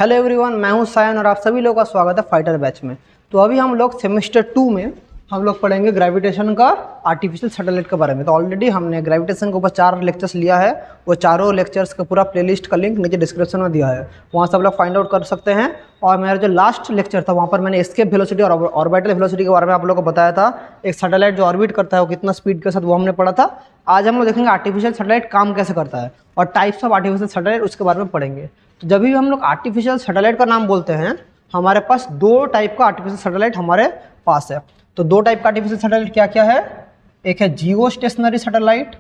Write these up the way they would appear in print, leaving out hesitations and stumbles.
Hello everyone, मैं हूं सायन और आप सभी लोगों का स्वागत है फाइटर बैच में। तो अभी हम लोग सेमेस्टर 2 में हम लोग पढ़ेंगे ग्रेविटेशन का आर्टिफिशियल सैटेलाइट के बारे में। तो ऑलरेडी हमने ग्रेविटेशन के ऊपर 4 लेक्चर्स लिया है। वो चारों लेक्चर्स का पूरा प्लेलिस्ट का लिंक नीचे डिस्क्रिप्शन में दिया है, वहाँ सब लोग फाइंड आउट कर सकते हैं। और मेरा जो लास्ट लेक्चर था वहाँ पर मैंने एस्केप वेलोसिटी और ऑर्बिटल वेलोसिटी के बारे में आप लोगों को बताया था। एक सैटेलाइट जो ऑर्बिट करता है वो कितना स्पीड के साथ, वो हमने पढ़ा था। आज हम लोग देखेंगे आर्टिफिशियल सैटेलाइट काम कैसे करता है और टाइप्स ऑफ आर्टिफिशियल सैटेलाइट उसके बारे में पढ़ेंगे। तो जब भी हम लोग आर्टिफिशियल सैटेलाइट का नाम बोलते हैं, हमारे पास 2 टाइप का आर्टिफिशियल सैटेलाइट हमारे पास है। तो 2 टाइप का आर्टिफिशियल सैटेलाइट क्या क्या है? एक है जियो stationery satellite,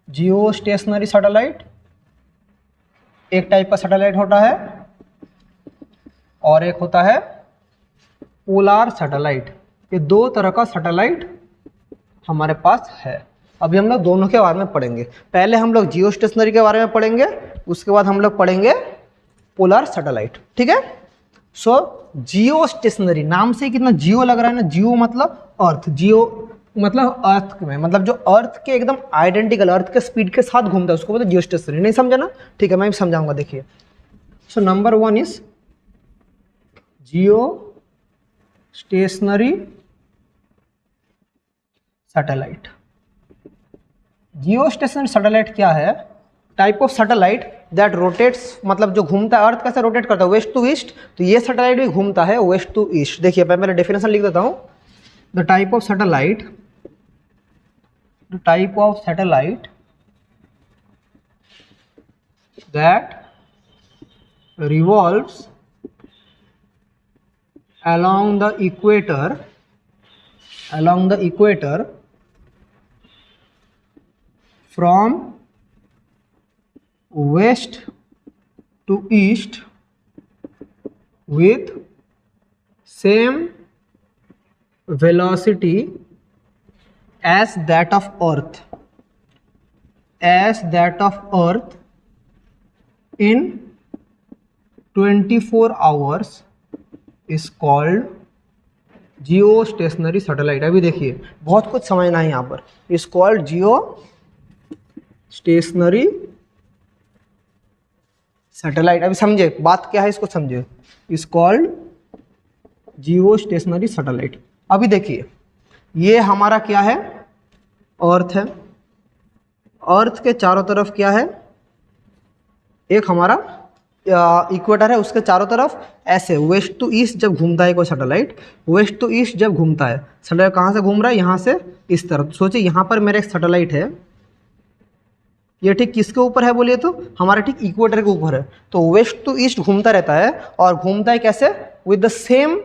geostationary satellite एक टाइप का सैटेलाइट होता है, और एक होता है पोलर सैटेलाइट। ये 2 तरह का सैटेलाइट हमारे पास है। अभी हम लोग दोनों के बारे में पढ़ेंगे। पहले हम लोग जियो स्टेशनरी के बारे में पढ़ेंगे, उसके बाद हम लोग पढ़ेंगे पोलर सैटेलाइट। ठीक है। सो जियो स्टेशनरी नाम से कितना जियो लग रहा है ना। जियो मतलब अर्थ, जियो मतलब अर्थ में, मतलब जो अर्थ के एकदम आइडेंटिकल, अर्थ के स्पीड के साथ घूमता है उसको बोलते हैं जियो स्टेशनरी। नहीं समझा ना? ठीक है, मैं भी समझाऊंगा। देखिए, so number 1 is geostationary satellite. Geostationary satellite क्या है? Type of satellite that rotates, मतलब जो घूमता है। अर्थ कैसे रोटेट करता है? West to east. तो ये सैटेलाइट भी घूमता है वेस्ट टू ईस्ट। देखिए, मैं पहले डेफिनेशन लिख देता हूं। The type of satellite, the type of satellite that revolves along the equator from west to east with same velocity as that of earth, in 24 hours is called Jio stationery satellite. अभी देखिए, बहुत कुछ समझना है यहाँ पर। Is called Jio stationery satellite. अभी समझे बात क्या है, इसको समझे। Is called Jio stationery satellite. अभी देखिए, ये हमारा क्या है? अर्थ है। अर्थ के चारों तरफ क्या है? एक हमारा इक्वेटर है, उसके चारों तरफ ऐसे वेस्ट टू ईस्ट जब घूमता है कोई सैटेलाइट, वेस्ट टू ईस्ट जब घूमता है सैटेलाइट, कहाँ से घूम रहा है? यहाँ से इस तरफ। सोचिए, यहाँ पर मेरा एक सैटेलाइट है, ये ठीक किसके ऊपर है बोलिए तो? हमारे ठीक इक्वेटर के ऊपर है। तो वेस्ट टू ईस्ट घूमता रहता है, और घूमता है कैसे? With the same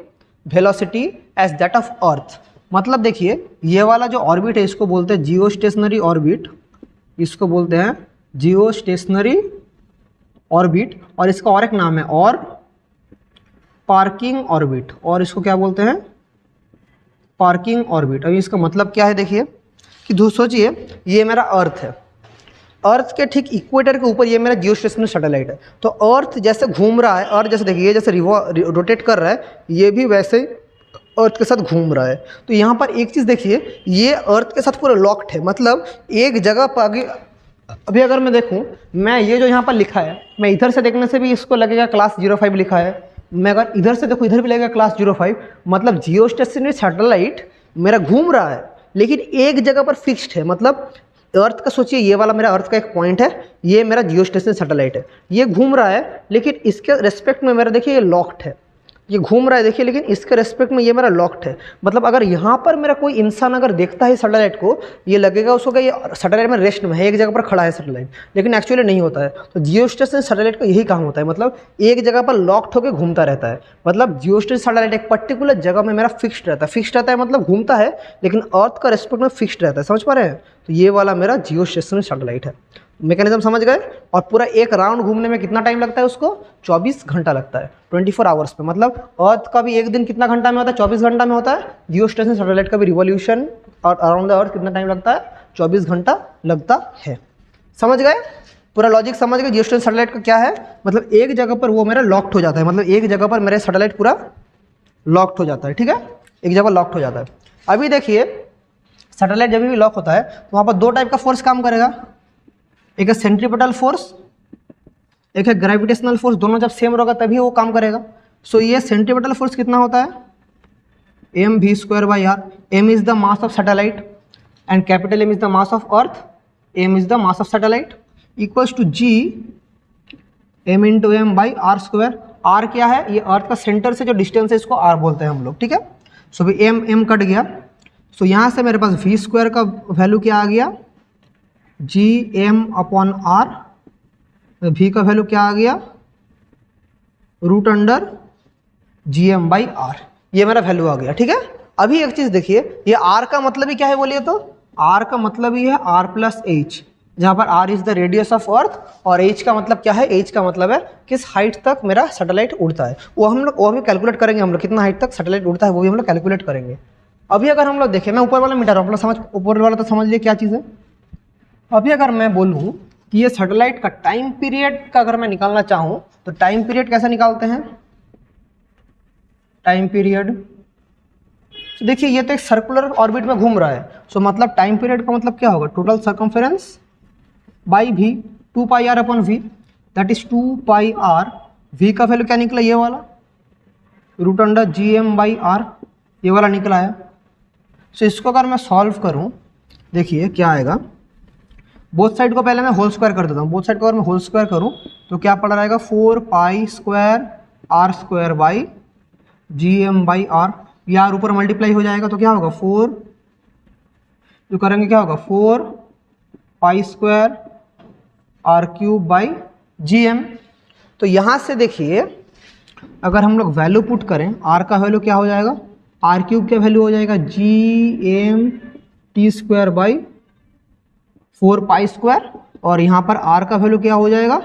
velocity as that of earth. मतलब देखिए, ये वाला जो ऑर्बिट है इसको बोलते हैं जियो स्टेशनरी ऑर्बिट। इसको बोलते हैं जियो स्टेशनरी ऑर्बिट, और इसका और एक नाम है और पार्किंग ऑर्बिट। और इसको क्या बोलते हैं? Parking orbit. अभी इसका मतलब क्या है? देखिए कि सोचिए, ये मेरा अर्थ है, अर्थ के ठीक इक्वेटर के ऊपर ये मेरा जियो स्टेशनरी सैटेलाइट है। तो अर्थ जैसे घूम रहा है, अर्थ जैसे देखिए, ये जैसे रोटेट कर रहा है, ये भी वैसे अर्थ के साथ घूम रहा है। तो यहाँ पर एक चीज़ देखिए, ये अर्थ के साथ पूरा लॉक्ड है, मतलब एक जगह पर आगे। अभी अगर मैं देखूं, मैं ये जो यहाँ पर लिखा है, मैं इधर से देखने से भी इसको लगेगा क्लास 05 लिखा है। मैं अगर इधर से देखूं, इधर भी लगेगा क्लास 05। मतलब जियो स्टेशनरी सैटेलाइट मेरा घूम रहा है, लेकिन एक जगह पर फिक्स्ड है। मतलब अर्थ का सोचिए, ये वाला मेरा अर्थ का एक पॉइंट है, ये मेरा जियो स्टेशनरी सैटेलाइट है, ये घूम रहा है, लेकिन इसके रेस्पेक्ट में मेरा देखिए ये लॉक्ड है। ये घूम रहा है देखिए, लेकिन इसके रेस्पेक्ट में ये मेरा लॉक्ड है। मतलब अगर यहाँ पर मेरा कोई इंसान अगर देखता है सैटेलाइट को, ये लगेगा उसको कि ये सैटेलाइट में रेस्ट में है, एक जगह पर खड़ा है सैटेलाइट, लेकिन एक्चुअली नहीं होता है। तो जियो स्टेशनरी सैटेलाइट का यही काम होता है, मतलब एक जगह पर लॉक्ड होकर घूमता रहता है। मतलब जियो स्टेशनरी सैटेलाइट एक पर्टिकुलर जगह में मेरा फिक्स्ड रहता है। फिक्स्ड रहता है मतलब घूमता है, लेकिन अर्थ का रेस्पेक्ट में फिक्स्ड रहता है। समझ पा रहे हैं? तो ये वाला मेरा जियो स्टेशनरी सैटेलाइट है। मैकेनिज्म समझ गए? और पूरा एक राउंड घूमने में कितना टाइम लगता है उसको? 24 घंटा लगता है, 24 आवर्स पे। मतलब अर्थ का भी एक दिन कितना घंटा में होता है? 24 घंटा में होता है। जियो स्टेशनरी सैटेलाइट का भी रिवॉल्यूशन और अराउंड द अर्थ कितना टाइम लगता है? 24 घंटा लगता है। समझ गए? पूरा लॉजिक समझ गए? जियो स्टेशनरी सैटेलाइट का क्या है? मतलब एक जगह पर वो मेरा लॉक्ड हो जाता है, मतलब एक जगह पर मेरा सैटेलाइट पूरा लॉक्ड हो जाता है। ठीक है, एक जगह लॉक्ड हो जाता है। अभी देखिए, सैटेलाइट जब भी लॉक होता है तो वहाँ पर 2 टाइप का फोर्स काम करेगा। एक है सेंट्रीपिटल फोर्स, एक है ग्रेविटेशनल फोर्स, दोनों जब सेम रहेगा तभी वो काम करेगा। सो ये सेंट्रीपिटल फोर्स कितना होता है, mv²/r। m is the mass of satellite and capital M is the mass of earth, m is the mass of satellite, equals to g m/m/r²। r क्या है, ये अर्थ का सेंटर से जो डिस्टेंस है इसको r बोलते हैं हम लोग, ठीक है। सो भी m कट गया। सो यहाँ से मेरे पास v² का वैल्यू क्या आ गया, gm/r। v का वैल्यू क्या आ गया, √gm/r। ये मेरा वैल्यू आ गया, ठीक है। अभी एक चीज़ देखिए, ये r का मतलब ही क्या है बोलिए तो, r का मतलब ही है r+h, जहाँ पर r is the radius of earth और h का मतलब क्या है, h का मतलब है किस हाइट तक मेरा सैटेलाइट उड़ता है। वो हम लोग वो भी कैलकुलेट करेंगे, हम लोग कितना हाइट तक सैटेलाइट उड़ता है वो भी हम लोग कैलकुलेट करेंगे। अभी अगर हम लोग देखें, मैं ऊपर वाला मिटा रहा हूँ, आप लोग समझ, ऊपर वाला तो समझ लिए क्या चीज़ है। अभी अगर मैं बोलूँ कि ये सैटेलाइट का टाइम पीरियड का अगर मैं निकालना चाहूँ तो टाइम पीरियड कैसे निकालते हैं, टाइम पीरियड, तो देखिए ये तो एक सर्कुलर ऑर्बिट में घूम रहा है। सो मतलब टाइम पीरियड का मतलब क्या होगा, total circumference by v, 2πr/v, that is 2πr। v का वैल्यू क्या निकला, ये वाला √gm/r, ये वाला निकला है। सो इसको अगर मैं सॉल्व करूं, देखिए क्या आएगा, बोथ साइड को पहले मैं होल स्क्वायर कर देता हूँ। बोथ साइड को अगर मैं होल स्क्वायर करूँ तो क्या पड़ रहेगा, 4π²r²/gm/r। यार ऊपर मल्टीप्लाई हो जाएगा तो क्या होगा, 4 जो करेंगे क्या होगा, 4π²r³ तो यहाँ से देखिए अगर हम लोग वैल्यू पुट करें, r का वैल्यू क्या हो जाएगा, r³ का वैल्यू हो जाएगा gmt²/4π² और यहाँ पर r का वैल्यू क्या हो जाएगा,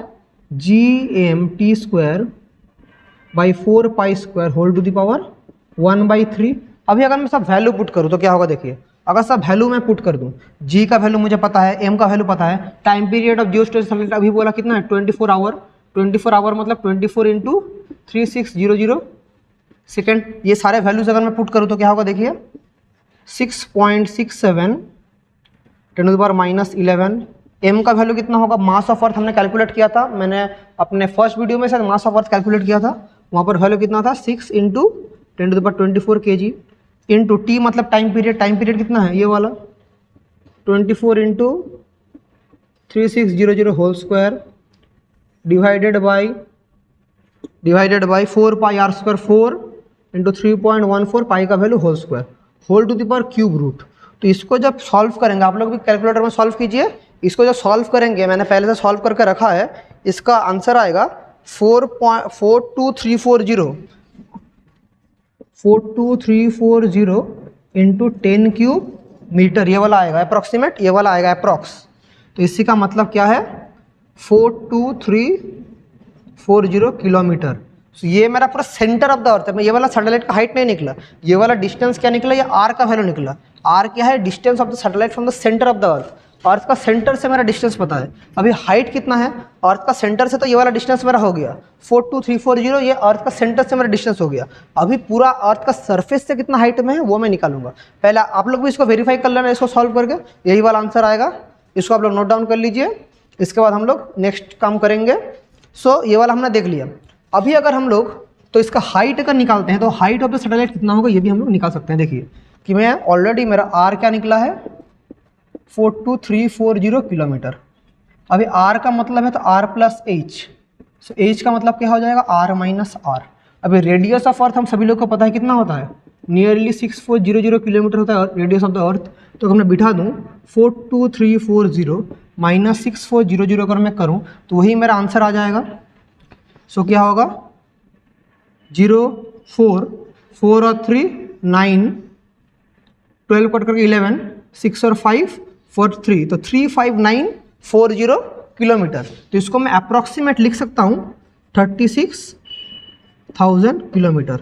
gmt²/4π² whole to the power 1/3। अभी अगर मैं सब वैल्यू पुट करूँ तो क्या होगा, देखिए अगर सब वैल्यू मैं पुट कर दूँ, g का वैल्यू मुझे पता है, m का वैल्यू पता है, time period of geostationary satellite अभी बोला कितना है, 24 आवर। 24 आवर मतलब 24 × 3600 सेकेंड। ये सारे वैल्यूज अगर मैं पुट करूँ तो क्या होगा, देखिए 6.67 10⁻11। m का वैल्यू कितना होगा, मास ऑफ अर्थ हमने कैलकुलेट किया था, मैंने अपने फर्स्ट वीडियो में शायद मास ऑफ अर्थ कैलकुलेट किया था, वहाँ पर वैल्यू कितना था, 6 × 10⁻24 kg इंटू t मतलब टाइम पीरियड। टाइम पीरियड कितना है, ये वाला 24 × 3600 whole square divided by 4πr², 4 × 3.14 pi का value whole square whole to the power cube root. तो इसको जब सॉल्व करेंगे, आप लोग भी कैलकुलेटर में सॉल्व कीजिए, इसको जब सॉल्व करेंगे, मैंने पहले से सॉल्व करके रखा है, इसका आंसर आएगा 42340 इंटू 10³ मीटर, ये वाला आएगा अप्रॉक्सीमेट, ये वाला आएगा अप्रॉक्स। तो इसी का मतलब क्या है, 42340 किलोमीटर। तो ये मेरा पूरा सेंटर ऑफ द अर्थ है। ये वाला सैटेलाइट का हाइट नहीं निकला, ये वाला डिस्टेंस क्या निकला, ये r का वैल्यू निकला। r क्या है, distance of the satellite from the centre of the earth. Earth का सेंटर से मेरा डिस्टेंस पता है। अभी हाइट कितना है, अर्थ का सेंटर से तो ये वाला डिस्टेंस मेरा हो गया 42340, ये अर्थ का सेंटर से मेरा डिस्टेंस हो गया। अभी पूरा अर्थ का सरफेस से कितना हाइट में है वो मैं निकालूंगा। पहले आप लोग भी इसको वेरीफाई कर लेना, इसको सॉल्व करके यही वाला आंसर आएगा। इसको आप लोग नोट डाउन कर लीजिए, इसके बाद हम लोग नेक्स्ट काम करेंगे। सो ये वाला हमने देख लिया। अभी अगर हम लोग तो इसका हाइट अगर निकालते हैं तो हाइट ऑफ द सैटेलाइट कितना होगा ये भी हम लोग निकाल सकते हैं। देखिए कि मैं ऑलरेडी मेरा r क्या निकला है, 42340 किलोमीटर। अभी r का मतलब है तो r+h, सो h का मतलब क्या हो जाएगा, r-r। अभी रेडियस ऑफ अर्थ हम सभी लोग को पता है कितना होता है, नियरली 6400 किलोमीटर होता है रेडियस ऑफ द अर्थ। तो अगर मैं बिठा दूँ 42340 - 6400 अगर मैं करूँ तो वही मेरा आंसर आ जाएगा। सो क्या होगा, 0 4 4 और 3 9, 12 कट करके 11, 6 और 5 4 3, तो 35940 किलोमीटर। तो इसको मैं अप्रॉक्सीमेट लिख सकता हूँ 36,000 किलोमीटर।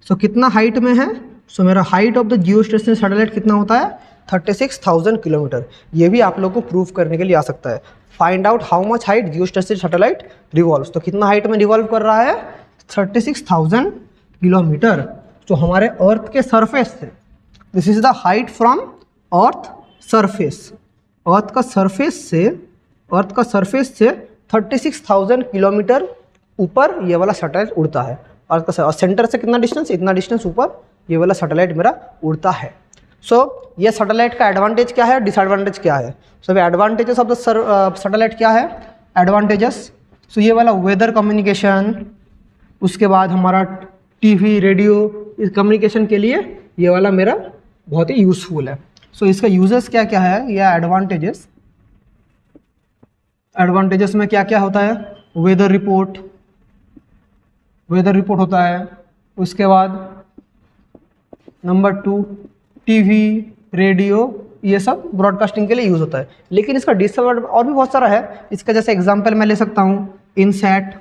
सो कितना हाइट में है, सो मेरा height of the geostationary satellite कितना होता है, 36,000 किलोमीटर। ये भी आप लोग को प्रूव करने के लिए आ सकता है। Find out how much height geostationary satellite revolves. तो कितना हाइट में रिवॉल्व कर रहा है, 36,000 किलोमीटर। तो हमारे अर्थ के सरफेस से, this is the height from earth surface. Earth का सरफेस से 36,000 किलोमीटर ऊपर ये वाला सैटेलाइट उड़ता है। और सेंटर से कितना डिस्टेंस, इतना डिस्टेंस ऊपर ये वाला सैटेलाइट मेरा उड़ता है। सो ये सैटेलाइट का एडवांटेज क्या है, डिसएडवांटेज क्या है। सो एडवांटेजेस ऑफ द सैटेलाइट क्या है, एडवांटेजेस। सो ये वाला वेदर कम्युनिकेशन, उसके बाद हमारा टीवी रेडियो, इस कम्युनिकेशन के लिए ये वाला मेरा बहुत ही यूज़फुल है। सो इसका यूजेस क्या क्या है, या एडवांटेजेस। एडवांटेजेस में क्या क्या होता है, वेदर रिपोर्ट होता है। उसके बाद नंबर 2 टीवी रेडियो, ये सब ब्रॉडकास्टिंग के लिए यूज़ होता है। लेकिन इसका डिसएडवांटेज और भी बहुत सारा है। इसका जैसे एग्जांपल मैं ले सकता हूँ इनसैट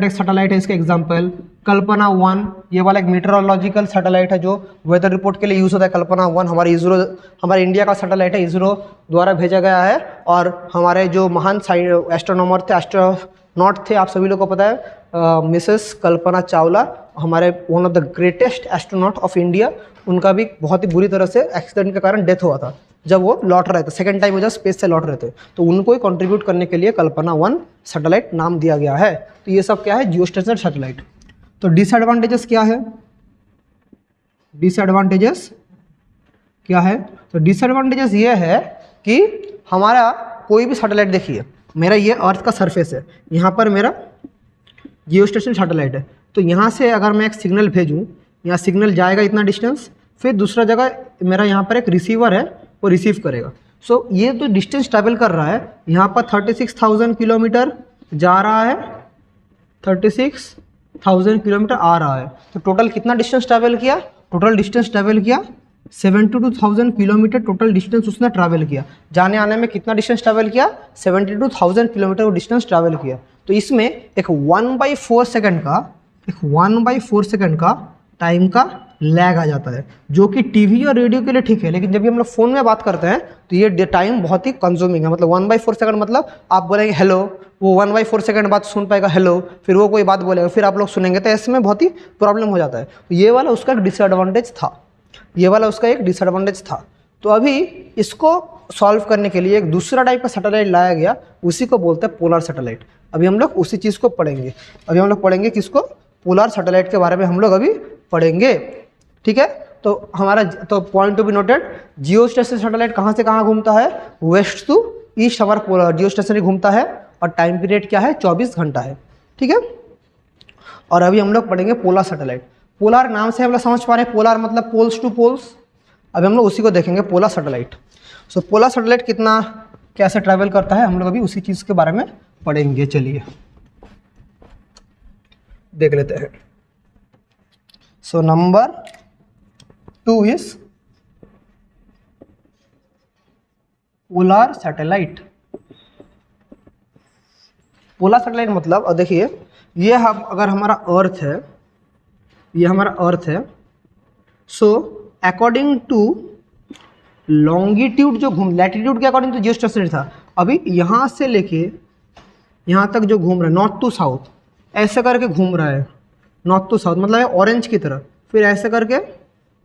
एक सैटेलाइट है, इसका एग्जांपल। कल्पना 1, ये वाला एक मीटरोलॉजिकल सैटेलाइट है जो वेदर रिपोर्ट के लिए यूज़ होता है। कल्पना 1 हमारे इंडिया का सैटेलाइट है, इसरो द्वारा भेजा गया है। और हमारे जो महान एस्ट्रोनॉमर थे, एस्ट्रोनॉट थे, आप सभी लोग को पता है, मिसेस कल्पना चावला, हमारे one of the greatest astronaut of India. उनका भी बहुत ही बुरी तरह से एक्सीडेंट के कारण डेथ हुआ था जब वो लौट रहे थे, सेकेंड टाइम वो जब स्पेस से लौट रहे थे। तो उनको ही कंट्रीब्यूट करने के लिए कल्पना 1 सैटेलाइट नाम दिया गया है। तो ये सब क्या है, जियोस्टेशनरी सैटेलाइट। तो डिसएडवांटेजेस क्या है, डिसएडवांटेजेस क्या है, तो डिसएडवांटेजेस ये है कि हमारा कोई भी सैटेलाइट, देखिए मेरा ये अर्थ का सरफेस है, यहाँ पर मेरा जियोस्टेशनरी सैटेलाइट है। तो यहाँ से अगर मैं एक सिग्नल भेजूँ, यहाँ सिग्नल जाएगा इतना डिस्टेंस, फिर दूसरा जगह मेरा यहाँ पर एक रिसीवर है, वो रिसीव करेगा। सो ये तो डिस्टेंस ट्रैवल कर रहा है, यहाँ पर 36,000 किलोमीटर जा रहा है, 36,000 किलोमीटर आ रहा है। तो टोटल कितना डिस्टेंस ट्रैवल किया, टोटल डिस्टेंस ट्रैवल किया 72,000 किलोमीटर टोटल डिस्टेंस उसने ट्रैवल किया। जाने आने में कितना डिस्टेंस ट्रैवल किया, 72,000 किलोमीटर वो डिस्टेंस ट्रैवल किया। तो इसमें एक 1/4 सेकंड का टाइम का लैग आ जाता है, जो कि टीवी और रेडियो के लिए ठीक है। लेकिन जब भी हम लोग फ़ोन में बात करते हैं तो ये टाइम बहुत ही कंज्यूमिंग है। मतलब 1/4 सेकंड, मतलब आप बोलेंगे हेलो, वो 1/4 सेकंड बाद सुन पाएगा हेलो, फिर वो कोई बात बोलेगा, फिर आप लोग सुनेंगे, तो इसमें बहुत ही प्रॉब्लम हो जाता है। तो ये वाला उसका एक डिसएडवांटेज था, तो अभी इसको सॉल्व करने के लिए एक दूसरा टाइप का सैटेलाइट लाया गया, उसी को बोलते हैं पोलर सैटेलाइट। अभी हम लोग उसी चीज़ को पढ़ेंगे। अभी हम लोग पढ़ेंगे किसको, पोलर सैटेलाइट के बारे में हम लोग अभी पढ़ेंगे, ठीक है। तो हमारा तो point to be noted, Jio stationery satellite कहाँ से कहाँ घूमता है, वेस्ट टू ईस्ट हमारा पोलर जियो स्टेशनरी घूमता है, और टाइम पीरियड क्या है, 24 घंटा है, ठीक है। और अभी हम लोग पढ़ेंगे पोलर सैटेलाइट। पोलर नाम से हम लोग समझ पा रहे हैं, पोलर मतलब पोल्स टू पोल्स। अभी हम लोग उसी को देखेंगे, पोलर सैटेलाइट। सो पोलर सैटेलाइट कितना कैसे ट्रैवल करता है, हम लोग अभी उसी चीज़ के बारे में पढ़ेंगे। चलिए देख लेते हैं। So number 2 is polar satellite. Polar satellite मतलब देखिए, ये हम अगर हमारा अर्थ है, ये हमारा अर्थ है। सो अकॉर्डिंग टू लॉन्गिट्यूड जो घूम, लैटिट्यूड के अकॉर्डिंग तो जियो स्टेशनरी था। अभी यहाँ से लेके यहाँ तक जो घूम रहा है, नॉर्थ टू साउथ ऐसे करके घूम रहा है, नॉर्थ टू साउथ मतलब ऑरेंज की तरह, फिर ऐसे करके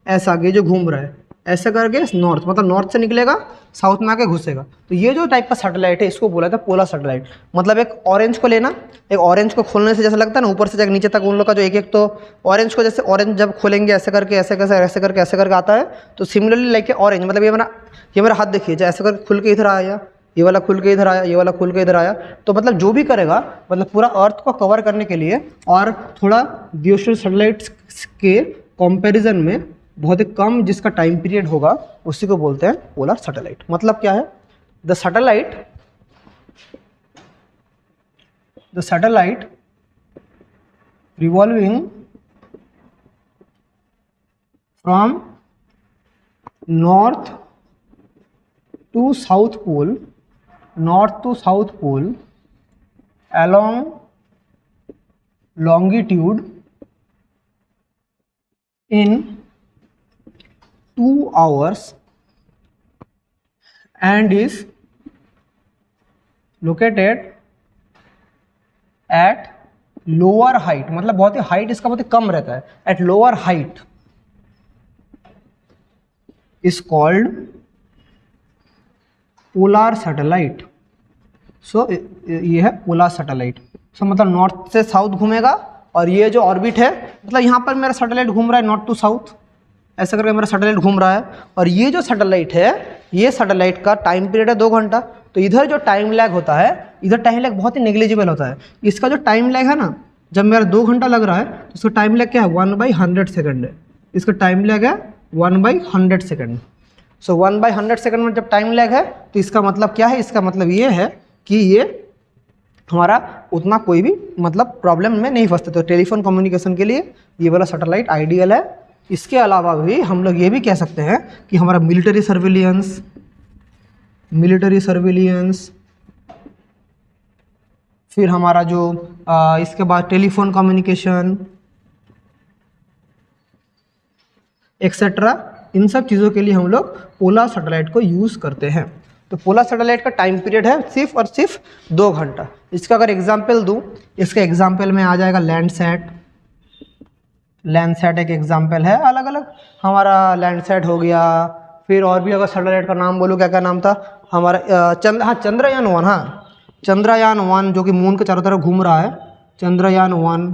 ऐसा आगे जो घूम रहा है, ऐसे करके नॉर्थ, मतलब नॉर्थ से निकलेगा साउथ में आके घुसेगा। तो ये जो टाइप का सैटेलाइट है, इसको बोला था पोलर सैटेलाइट। मतलब एक ऑरेंज को लेना, एक ऑरेंज को खोलने से जैसा लगता है ना, ऊपर से जाकर नीचे तक उन लोग का जो एक तो ऑरेंज को, जैसे ऑरेंज जब खोलेंगे ऐसे करके ऐसे करके आता है। तो सिमिलरली लाइक ऑरेंज, मतलब ये मेरा हाथ देखिए, जो ऐसे करके खुल के इधर आया, ये वाला खुल के इधर आया, ये वाला खुल के इधर आया। तो मतलब जो भी करेगा, मतलब पूरा अर्थ को कवर करने के लिए और थोड़ा जियोस्टेशनरी सैटेलाइट्स के कंपैरिजन में बहुत ही कम जिसका टाइम पीरियड होगा, उसी को बोलते हैं पोलर सैटेलाइट। मतलब क्या है, the satellite revolving from north to south pole along longitude in 2 hours and is located at lower height, मतलब बहुत ही हाइट इसका बहुत ही कम रहता है, at lower height is called polar satellite. So ये है पोलर सैटेलाइट। सो मतलब नॉर्थ से साउथ घूमेगा, और ये जो ऑर्बिट है मतलब यहाँ पर मेरा सैटेलाइट घूम रहा है नॉर्थ टू साउथ, ऐसा करके मेरा सैटेलाइट घूम रहा है। और ये जो सैटेलाइट है, ये सैटेलाइट का टाइम पीरियड है 2 घंटा। तो इधर जो टाइम लैग होता है, इधर टाइम लैग बहुत ही नेग्लिजिबल होता है। इसका जो टाइम लैग है ना, जब मेरा 2 घंटा लग रहा है तो इसका टाइम लैग क्या है 1/100 सेकंड है। इसका टाइम लैग है 1/100 सेकंड। सो 1/100 सेकंड में जब टाइम लैग है तो इसका मतलब क्या है, इसका मतलब ये है कि ये हमारा उतना कोई भी मतलब प्रॉब्लम में नहीं फंसते। तो टेलीफोन कम्युनिकेशन के लिए ये वाला सैटेलाइट आइडियल है। इसके अलावा भी हम लोग ये भी कह सकते हैं कि हमारा मिलिट्री सर्विलियंस, फिर हमारा जो इसके बाद टेलीफोन कम्युनिकेशन एक्सेट्रा, इन सब चीज़ों के लिए हम लोग पोलर सैटेलाइट को यूज़ करते हैं। तो पोलर सैटेलाइट का टाइम पीरियड है सिर्फ और सिर्फ 2 घंटा। इसका अगर एग्जाम्पल दूँ, इसके एग्जाम्पल में आ जाएगा लैंडसैट एक एग्जाम्पल है। अलग अलग हमारा लैंडसैट हो गया, फिर और भी अगर सैटेलाइट का नाम बोलो, क्या क्या नाम था हमारा चंद्रयान-1 जो कि मून के चारों तरफ घूम रहा है, चंद्रयान-1,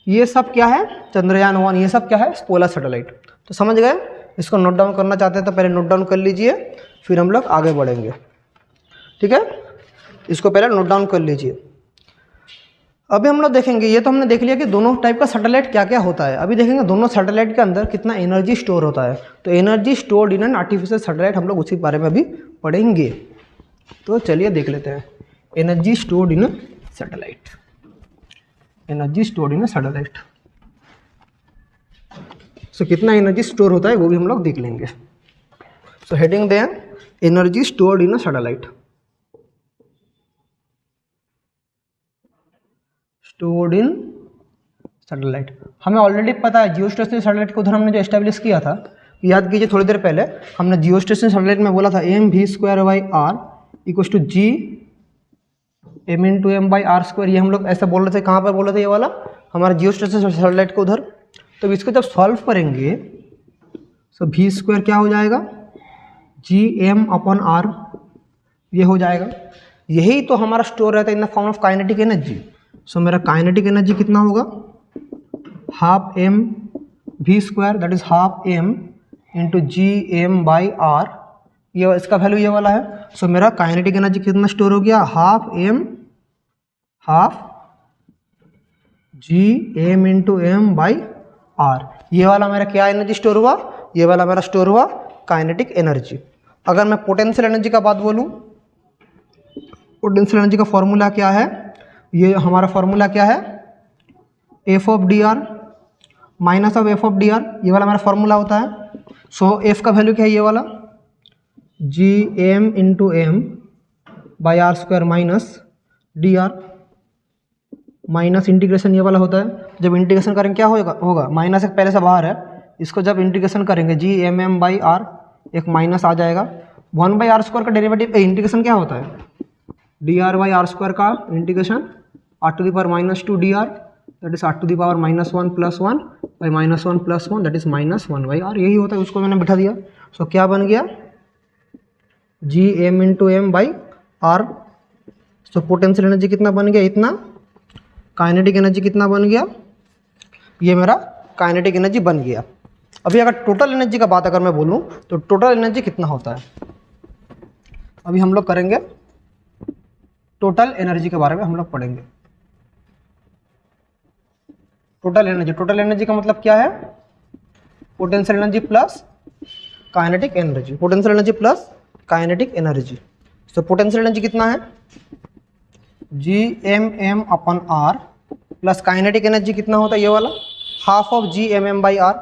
ये सब क्या है, चंद्रयान-1 ये सब क्या है, पोलर सैटेलाइट। तो समझ गए। इसको नोट डाउन करना चाहते हैं तो पहले नोट डाउन कर लीजिए, फिर हम लोग आगे बढ़ेंगे। ठीक है, इसको पहले नोट डाउन कर लीजिए। अभी हम लोग देखेंगे, ये तो हमने देख लिया कि दोनों टाइप का सैटेलाइट क्या क्या होता है। अभी देखेंगे दोनों सैटेलाइट के अंदर कितना एनर्जी स्टोर होता है। तो energy stored in an artificial satellite, हम लोग उसी बारे में अभी पढ़ेंगे। तो चलिए देख लेते हैं एनर्जी स्टोर्ड इन सैटेलाइट। सो कितना एनर्जी स्टोर होता है वो भी हम लोग देख लेंगे। सो हेडिंग दें energy stored in satellite. Stored in satellite हमें ऑलरेडी पता है। जियो स्टेशनरी सैटेलाइट को उधर हमने जो एस्टेब्लिश किया था, याद कीजिए थोड़ी देर पहले हमने जियो स्टेशनरी सैटेलाइट में बोला था mv²/r equals to ji m/m/r²। ये हम लोग ऐसा बोल रहे थे, कहाँ पर बोल रहे थे, ये वाला हमारा जियो स्टेशनरी सैटेलाइट को उधर। तो इसको जब सॉल्व करेंगे तो v² क्या हो जाएगा, gm/r ये हो जाएगा। यही तो हमारा स्टोर रहता है in the form of kinetic energy. So मेरा काइनेटिक एनर्जी कितना होगा, half m v², that is half m into gm/r। ये इसका वैल्यू ये वाला है। सो मेरा काइनेटिक एनर्जी कितना स्टोर हो गया, हाफ gm इंटू m/r। ये वाला मेरा क्या एनर्जी स्टोर हुआ, ये वाला मेरा स्टोर हुआ काइनेटिक एनर्जी। अगर मैं पोटेंशियल एनर्जी का बात बोलूँ, पोटेंशियल एनर्जी का फॉर्मूला क्या है, ये हमारा फॉर्मूला क्या है, f(dr) माइनस ऑफ f(dr), ये वाला मेरा फॉर्मूला होता है। सो f का वैल्यू क्या है, ये वाला gm into m/r² minus dr, minus integration ये वाला होता है। जब इंटीग्रेशन करेंगे क्या होगा माइनस एक पहले से बाहर है, इसको जब इंटीग्रेशन करेंगे gmm/r एक माइनस आ जाएगा। 1/r² का डेरिवेटिव इंटीग्रेशन क्या होता है, dr/r² का integration r⁻² -2dr, that is r⁻⁻1 + 1 by -1 + 1 that is -1/r। यही होता है, उसको मैंने बिठा दिया। सो क्या बन गया, gm into m/r। So potential energy कितना बन गया, इतना। काइनेटिक एनर्जी कितना बन गया, ये मेरा काइनेटिक एनर्जी बन गया। अभी अगर टोटल एनर्जी का बात अगर मैं बोलूँ तो टोटल एनर्जी कितना होता है, अभी हम लोग करेंगे टोटल एनर्जी के बारे में हम लोग पढ़ेंगे। टोटल एनर्जी का मतलब क्या है, potential energy plus kinetic energy, potential energy plus kinetic energy. So potential energy कितना है, gmm/r प्लस काइनेटिक एनर्जी कितना होता है, ये वाला half of gmm/r,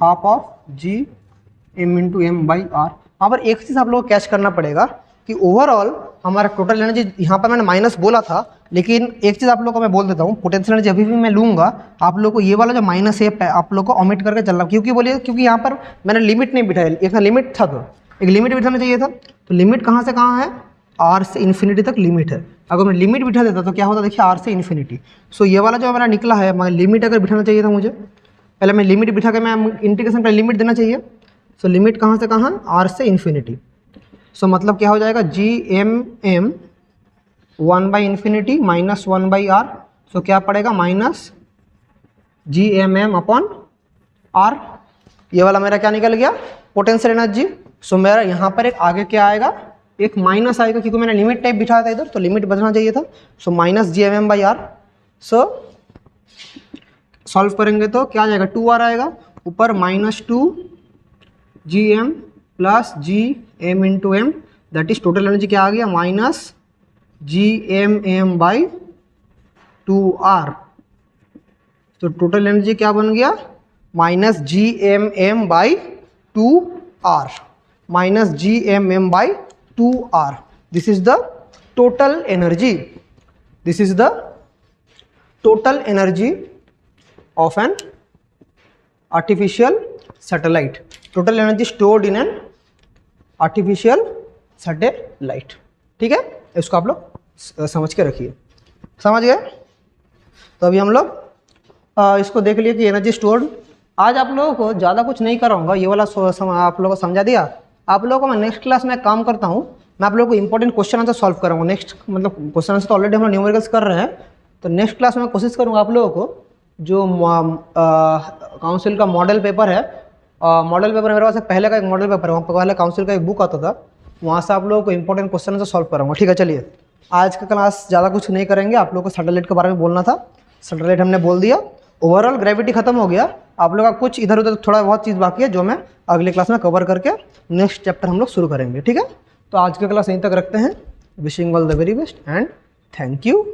half of gm into m/r। यहाँ पर एक चीज़ आप लोगों को कैच करना पड़ेगा कि ओवरऑल हमारा टोटल एनर्जी, यहाँ पर मैंने माइनस बोला था, लेकिन एक चीज़ आप लोगों को मैं बोल देता हूँ, पोटेंशियल एनर्जी अभी भी मैं लूँगा, आप लोगों को ये वाला जो माइनस है आप लोगों को ओमिट करके चलना। क्योंकि बोलिए, क्योंकि यहाँ पर मैंने लिमिट नहीं बिठाया, एक लिमिट था, तो एक लिमिट बिठाना चाहिए था। तो लिमिट कहाँ से कहाँ है, r से इन्फिनिटी तक लिमिट है। अगर मैं लिमिट बिठा देता तो क्या होता, देखिए r से इन्फिनिटी। सो ये वाला जो मेरा निकला है, मैं लिमिट अगर बिठाना चाहिए था मुझे, पहले मैं लिमिट बिठा के मैं इंटीग्रेशन पर लिमिट देना चाहिए। सो लिमिट कहाँ से कहाँ, r से इन्फिनिटी। सो मतलब क्या हो जाएगा, gmm 1 by infinity minus 1 by are, so क्या पड़ेगा minus G M m upon r. ये वाला मेरा क्या निकल गया पोटेंशियल एनर्जी। सो मेरा यहाँ पर एक आगे क्या आएगा, एक माइनस आएगा, क्योंकि मैंने लिमिट टाइप बिठाया था इधर, तो लिमिट बचना चाहिए था। So minus G M M by are. So solve करेंगे तो क्या आ जाएगा, 2r आएगा, ऊपर minus 2 G M plus G M into M, that is total energy क्या आ गया minus G M M by 2r। तो टोटल एनर्जी क्या बन गया minus G M M by 2r, minus G M M by 2r। This is the total energy, this is the total energy of an artificial satellite, total energy stored in an artificial satellite। ठीक है, इसको आप लोग समझ के रखिए, समझ गए। तो अभी हम लोग इसको देख लिए कि एनर्जी स्टोर्ड। आज आप लोगों को ज़्यादा कुछ नहीं कराऊंगा, ये वाला आप लोगों को समझा दिया। आप लोगों को मैं नेक्स्ट क्लास में काम करता हूँ, मैं आप लोगों को इंपॉर्टेंट क्वेश्चन आंसर सॉल्व करूँगा। नेक्स्ट मतलब क्वेश्चन आंसर तो ऑलरेडी हम लोग न्यूमेरिकल्स कर रहे हैं, तो नेक्स्ट क्लास में कोशिश करूँगा आप लोगों को जो काउंसिल का मॉडल पेपर है, मॉडल पेपर मेरे पास पहले का एक मॉडल पेपर है, वहाँ पर पहले काउंसिल का एक बुक आता था, वहाँ से आप लोगों को इंपॉर्टेंट क्वेश्चन आंसर सॉल्व कराऊंगा। ठीक है, चलिए आज का क्लास ज़्यादा कुछ नहीं करेंगे, आप लोगों को सैटेलाइट के बारे में बोलना था, सैटेलाइट हमने बोल दिया। ओवरऑल ग्रेविटी खत्म हो गया, आप लोग का कुछ इधर उधर थोड़ा बहुत चीज़ बाकी है जो मैं अगले क्लास में कवर करके नेक्स्ट चैप्टर हम लोग शुरू करेंगे। ठीक है, तो आज की क्लास यहीं तक रखते हैं। Wishing all the very best and thank you.